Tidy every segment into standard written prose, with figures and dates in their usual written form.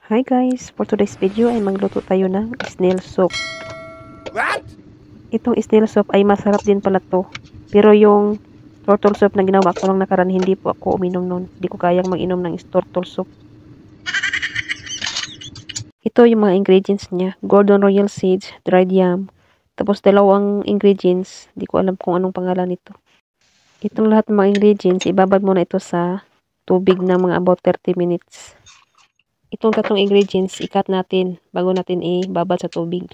Hi guys! For today's video ay magluto tayo ng snail soup. What? Itong snail soup ay masarap din pala to. Pero yung turtle soup na ginawa ko lang nakaraan, hindi po ako uminom nun. Hindi ko kayang mag-inom ng turtle soup. Ito yung mga ingredients niya. Gordon Royal Sage, dried yam. Tapos dalawang ingredients. Hindi ko alam kung anong pangalan nito. Itong lahat ng mga ingredients, ibabad muna ito sa tubig na mga about 30 minutes. Itong tatlong ingredients, ikat natin bago natin ibabad sa tubig.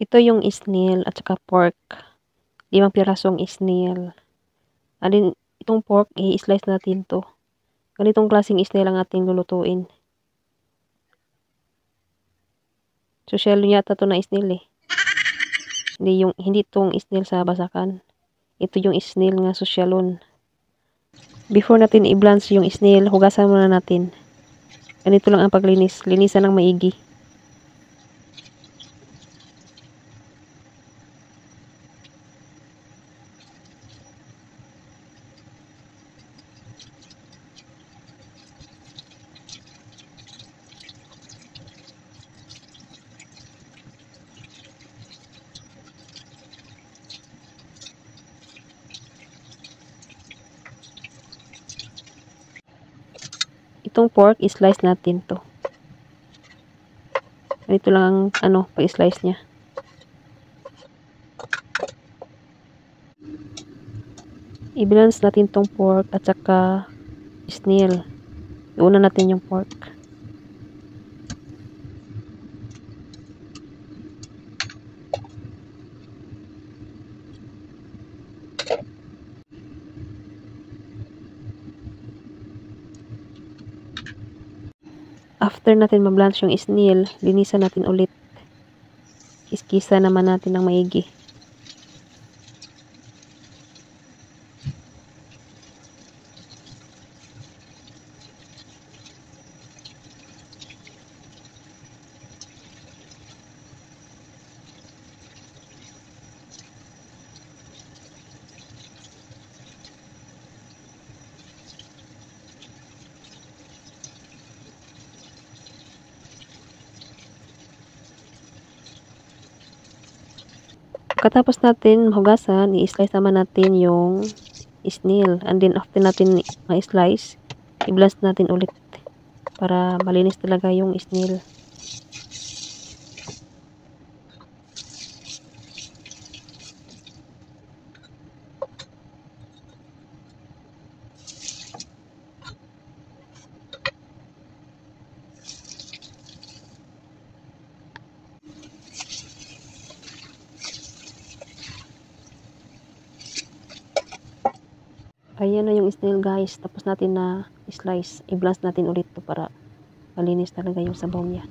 Ito yung snail at saka pork. 5 pirasong snail. Alin, itong pork, i-slice natin to. Ganitong klaseng snail ang ating lulutuin. Social yata to na snail eh. Hindi itong snail sa basakan. Ito yung snail nga sosyalon. Before natin i-blanch yung snail, hugasan muna natin. Ganito lang ang paglinis. Linisan ng maigi. Itong pork, i-slice natin to. Ganito lang ang pag-slice niya. I-balance natin tong pork at saka snail. Iuna natin yung pork. After natin ma-blanch yung snail, linisan natin ulit. Iskisa naman natin ng maigi. Pagkatapos natin hugasan, i-slice naman natin yung snail. And then after natin ma-slice, i-blast natin ulit para malinis talaga yung snail. Ayan na yung snail guys. Tapos natin na slice. I-blast natin ulit to para malinis talaga yung sabaw niya.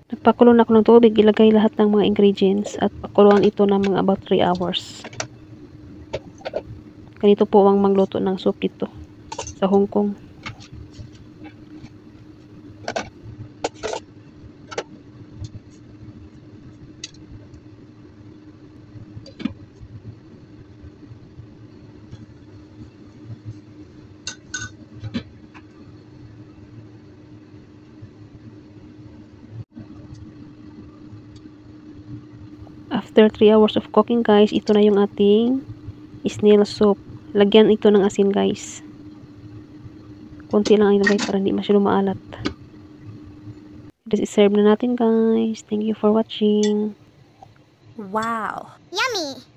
Nagpakulo na ako ng tubig, ilagay lahat ng mga ingredients at pakuluan ito ng mga about 3 hours. Ganito po ang magluto ng soup dito sa Hong Kong. After 3 hours of cooking guys, ito na yung ating snail soup. Lagyan ito ng asin guys. Konti lang ang ilagay para hindi masyado maalat. i-serve na natin guys. Thank you for watching. Wow! Yummy!